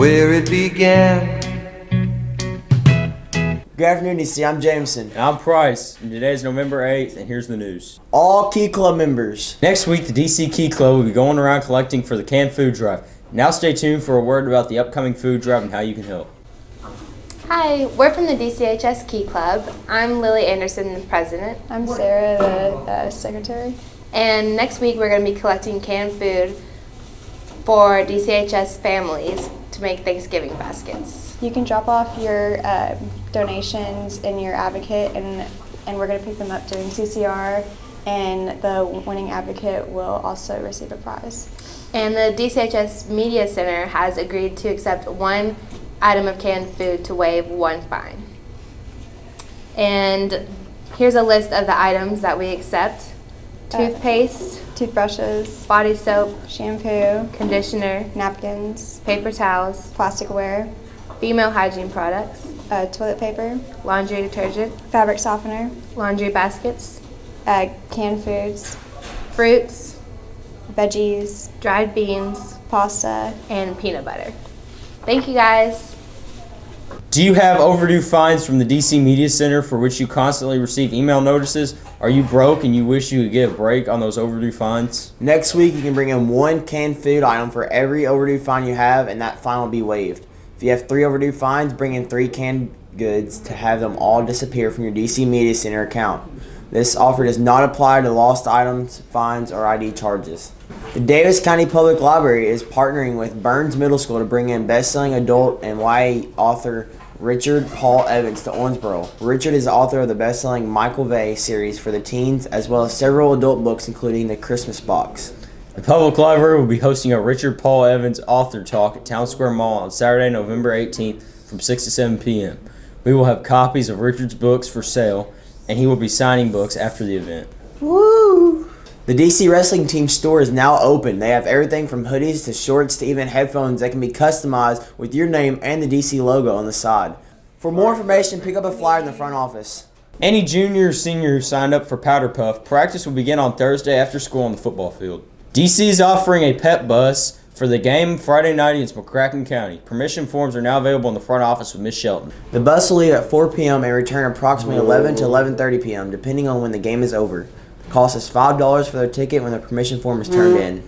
where it began. Good afternoon, DC. I'm Jameson. And I'm Price, and today is November 8th, and here's the news. All Key Club members. Next week, the DC Key Club will be going around collecting for the canned food drive. Now stay tuned for a word about the upcoming food drive and how you can help. Hi, we're from the DCHS Key Club. I'm Lily Anderson, the president. I'm Sarah, the secretary. And next week we're going to be collecting canned food for DCHS families to make Thanksgiving baskets. You can drop off your donations in your advocate, and we're going to pick them up during CCR, and the winning advocate will also receive a prize. And the DCHS Media Center has agreed to accept one item of canned food to waive one fine. And here's a list of the items that we accept. Toothpaste, toothbrushes, body soap, shampoo, conditioner, napkins, paper towels, plasticware, female hygiene products, toilet paper, laundry detergent, fabric softener, laundry baskets, canned foods, fruits, veggies, dried beans, pasta, and peanut butter. Thank you guys. Do you have overdue fines from the DC Media Center for which you constantly receive email notices? Are you broke and you wish you could get a break on those overdue fines? Next week, you can bring in one canned food item for every overdue fine you have, and that fine will be waived. If you have 3 overdue fines, bring in 3 canned goods to have them all disappear from your DC Media Center account. This offer does not apply to lost items, fines, or ID charges. The Davis County Public Library is partnering with Burns Middle School to bring in best-selling adult and YA author Richard Paul Evans to Owensboro. Richard is the author of the best-selling Michael Vey series for the teens, as well as several adult books, including The Christmas Box. The Public Library will be hosting a Richard Paul Evans author talk at Town Square Mall on Saturday, November 18th from 6 to 7 p.m. We will have copies of Richard's books for sale, and he will be signing books after the event. Woo! The DC Wrestling Team store is now open. They have everything from hoodies to shorts to even headphones that can be customized with your name and the DC logo on the side. For more information, pick up a flyer in the front office. Any junior or senior who signed up for Powder Puff, practice will begin on Thursday after school on the football field. DC is offering a pep bus for the game Friday night against McCracken County. Permission forms are now available in the front office with Miss Shelton. The bus will leave at 4 p.m. and return approximately 11 to 11:30 p.m. depending on when the game is over. The cost is $5 for their ticket when the permission form is turned in.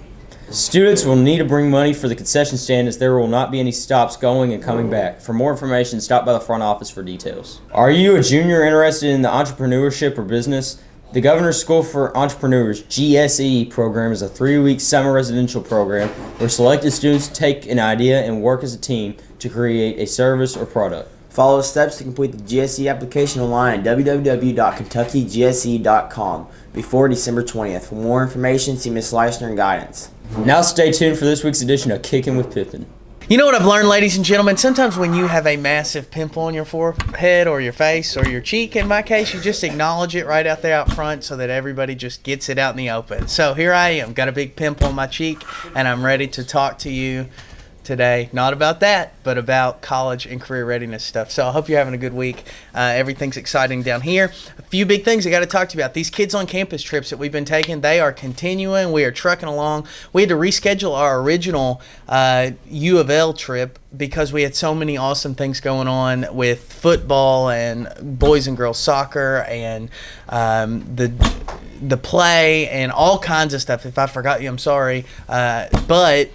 Students will need to bring money for the concession stand as there will not be any stops going and coming back. For more information, stop by the front office for details. Are you a junior interested in the entrepreneurship or business? The Governor's School for Entrepreneurs GSE program is a 3-week summer residential program where selected students take an idea and work as a team to create a service or product. Follow the steps to complete the GSE application online at www.kentuckygse.com before December 20th. For more information, see Ms. Leisner and guidance. Now stay tuned for this week's edition of Kicking with Pippin. You know what I've learned, ladies and gentlemen? Sometimes when you have a massive pimple on your forehead or your face or your cheek, in my case, you just acknowledge it right out there out front so that everybody just gets it out in the open. So here I am, got a big pimple on my cheek, and I'm ready to talk to you today, not about that, but about college and career readiness stuff. So I hope you're having a good week. Everything's exciting down here. A few big things I got to talk to you about. These kids on campus trips that we've been taking, they are continuing. We are trucking along. We had to reschedule our original U of L trip because we had so many awesome things going on with football and boys and girls soccer and the play and all kinds of stuff. If I forgot you, I'm sorry. But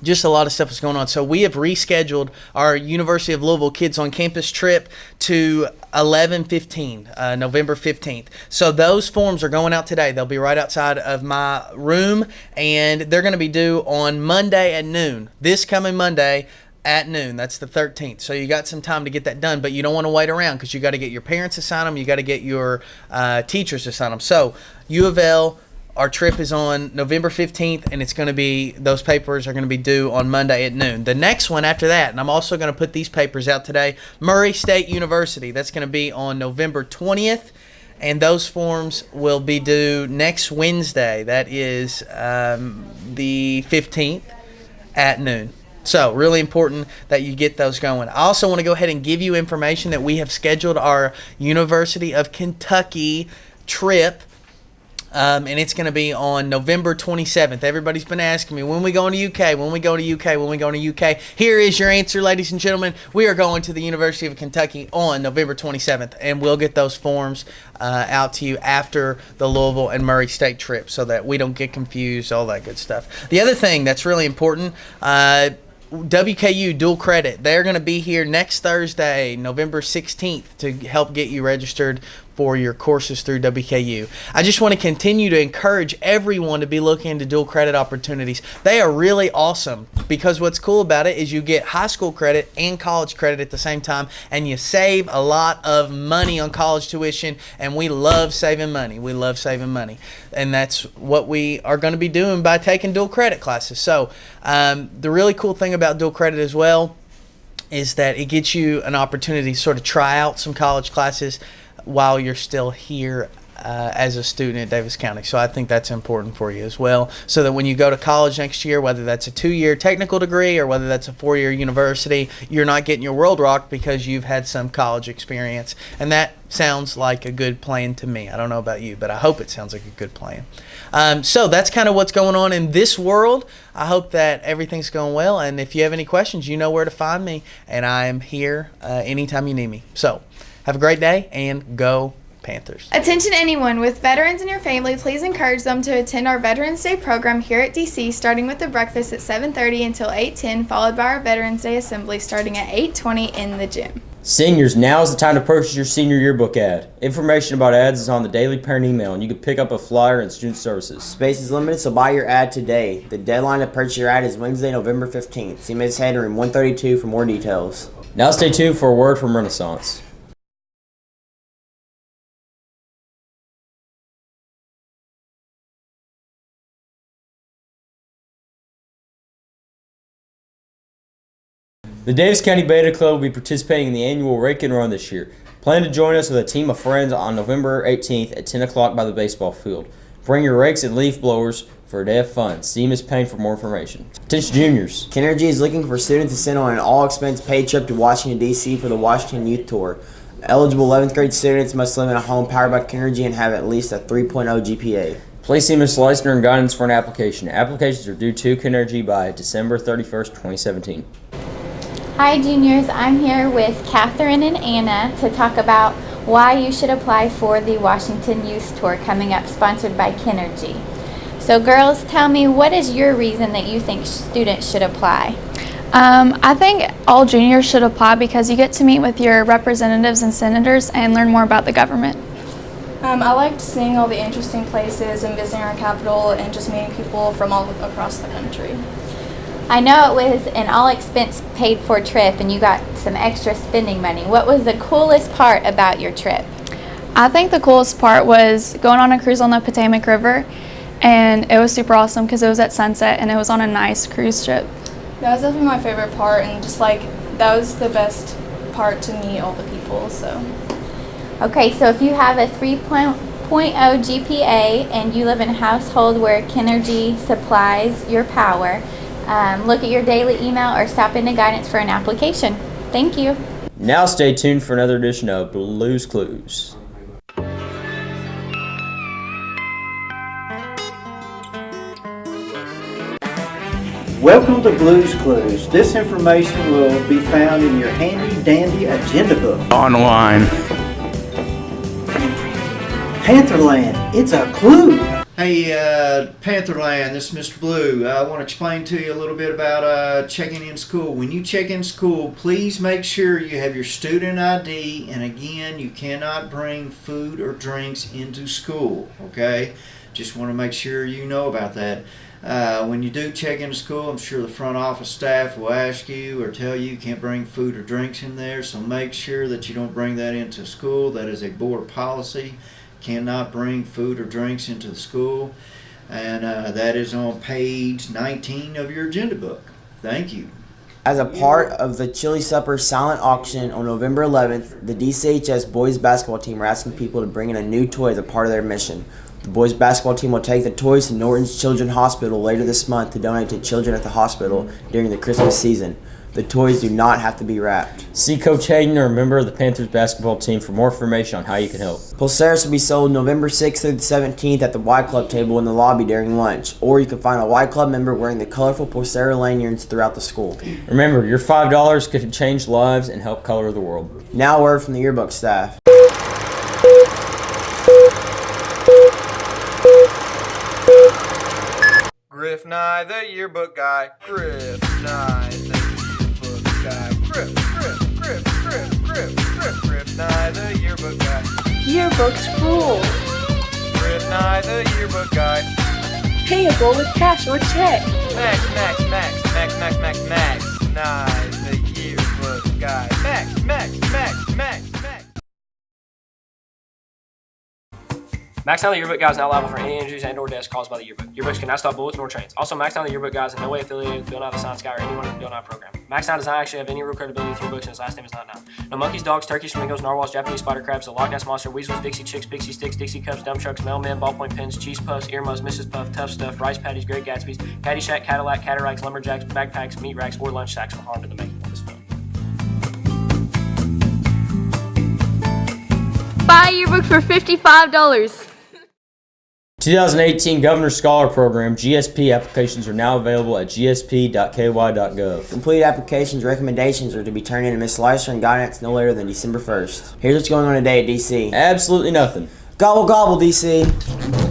just a lot of stuff is going on. So we have rescheduled our University of Louisville Kids on Campus trip to 11/15, November 15th. So those forms are going out today. They'll be right outside of my room, and they're going to be due on Monday at noon. This coming Monday at noon. That's the 13th. So you got some time to get that done, but you don't want to wait around because you got to get your parents to sign them. You got to get your teachers to sign them. So U of L, our trip is on November 15th, and it's going to be, those papers are going to be due on Monday at noon. The next one after that, and I'm also going to put these papers out today, Murray State University. That's going to be on November 20th, and those forms will be due next Wednesday. That is the 15th at noon. So really important that you get those going. I also want to go ahead and give you information that we have scheduled our University of Kentucky trip And it's going to be on November 27th. Everybody's been asking me, when we going to UK, when we go to UK, when we go to UK. Here is your answer, ladies and gentlemen. We are going to the University of Kentucky on November 27th, and we'll get those forms out to you after the Louisville and Murray State trip so that we don't get confused, all that good stuff. The other thing that's really important, WKU dual credit. They're going to be here next Thursday, November 16th, to help get you registered for your courses through WKU. I just want to continue to encourage everyone to be looking into dual credit opportunities. They are really awesome because what's cool about it is you get high school credit and college credit at the same time, and you save a lot of money on college tuition, and we love saving money. We love saving money, and that's what we are going to be doing by taking dual credit classes. So the really cool thing about dual credit as well is that it gets you an opportunity to sort of try out some college classes while you're still here as a student at Davis County. So I think that's important for you as well, so that when you go to college next year, whether that's a 2-year technical degree or whether that's a 4-year university, you're not getting your world rocked because you've had some college experience. And that sounds like a good plan to me. I don't know about you, but I hope it sounds like a good plan. So that's kind of what's going on in this world. I hope that everything's going well, and if you have any questions, you know where to find me, and I am here anytime you need me. So have a great day, and go Panthers. Attention anyone with veterans in your family, please encourage them to attend our Veterans Day program here at DC, starting with the breakfast at 7:30 until 8:10, followed by our Veterans Day assembly starting at 8:20 in the gym. Seniors, now is the time to purchase your senior yearbook ad. Information about ads is on the daily parent email, and you can pick up a flyer in student services. Space is limited, so buy your ad today. The deadline to purchase your ad is Wednesday, November 15th. See Ms. Head in room 132 for more details. Now stay tuned for a word from Renaissance. The Davis County Beta Club will be participating in the annual Rake and Run this year. Plan to join us with a team of friends on November 18th at 10 o'clock by the baseball field. Bring your rakes and leaf blowers for a day of fun. See Ms. Payne for more information. Attention juniors. Kenergy is looking for students to send on an all-expense paid trip to Washington, D.C. for the Washington Youth Tour. Eligible 11th grade students must live in a home powered by Kenergy and have at least a 3.0 GPA. Please see Ms. Leisner in guidance for an application. Applications are due to Kenergy by December 31st, 2017. Hi juniors, I'm here with Catherine and Anna to talk about why you should apply for the Washington Youth Tour coming up, sponsored by Kenergy. So girls, tell me, what is your reason that you think students should apply? I think all juniors should apply because you get to meet with your representatives and senators and learn more about the government. I liked seeing all the interesting places and visiting our capital and just meeting people from all across the country. I know it was an all-expense paid-for trip and you got some extra spending money. What was the coolest part about your trip? I think the coolest part was going on a cruise on the Potomac River, and it was super awesome because it was at sunset and it was on a nice cruise ship. That was definitely my favorite part, and just like that was the best part to meet all the people. So. Okay, so if you have a 3.0 GPA and you live in a household where Kenergy supplies your power, look at your daily email or stop into guidance for an application. Thank you. Now stay tuned for another edition of Blues Clues. Welcome to Blues Clues. This information will be found in your handy-dandy agenda book. Online. Pantherland, it's a clue. Hey, Pantherland, this is Mr. Blue. I want to explain to you a little bit about checking in school. When you check in school, please make sure you have your student ID, and again, you cannot bring food or drinks into school, okay? Just want to make sure you know about that. When you do check into school, I'm sure the front office staff will ask you or tell you can't bring food or drinks in there, so make sure that you don't bring that into school. That is a board policy. Cannot bring food or drinks into the school, and that is on page 19 of your agenda book. Thank you. As a part of the Chili Supper silent auction on November 11th, the DCHS boys basketball team are asking people to bring in a new toy as a part of their mission. The boys basketball team will take the toys to Norton's Children's Hospital later this month to donate to children at the hospital during the Christmas season. The toys do not have to be wrapped. See Coach Hayden or a member of the Panthers basketball team for more information on how you can help. Pulseras will be sold November 6th through the 17th at the Y Club table in the lobby during lunch, or you can find a Y Club member wearing the colorful Pulsera lanyards throughout the school. Remember, your $5 could change lives and help color the world. Now a word from the yearbook staff. Griff Nye, the yearbook guy. Griff Nye, the yearbook guy. Griff Nye, the yearbook guy. Yearbook's full. Griff Nye, the yearbook guy. Payable with cash or check. Max Nye, the yearbook guy. Max. Max Down the Yearbook Guys is not liable for any injuries and or deaths caused by the yearbook. Yearbooks cannot stop bullets nor trains. Also, Max Down the Yearbook Guys is in no way affiliated with Bill Nye the Science Guy or anyone in the Bill Nye program. Max Down does not actually have any real credibility with yearbooks and his last name is not known. No monkeys, dogs, turkeys, flamingos, narwhals, Japanese spider crabs, the Loch Ness Monster, weasels, Dixie chicks, Pixie sticks, Dixie cups, dump trucks, mailmen, ballpoint pens, cheese puffs, earmuffs, Mrs. Puff, tough stuff, rice patties, Great Gatsby's, Caddyshack, Cadillac, cataracts, lumberjacks, backpacks, meat racks, or lunch sacks will harm to the making of this film. Buy a yearbook for $55. 2018 Governor Scholar Program GSP applications are now available at gsp.ky.gov. Complete applications recommendations are to be turned in to Ms. Slicer and guidance no later than December 1st. Here's what's going on today at DC. Absolutely nothing. Gobble gobble, DC.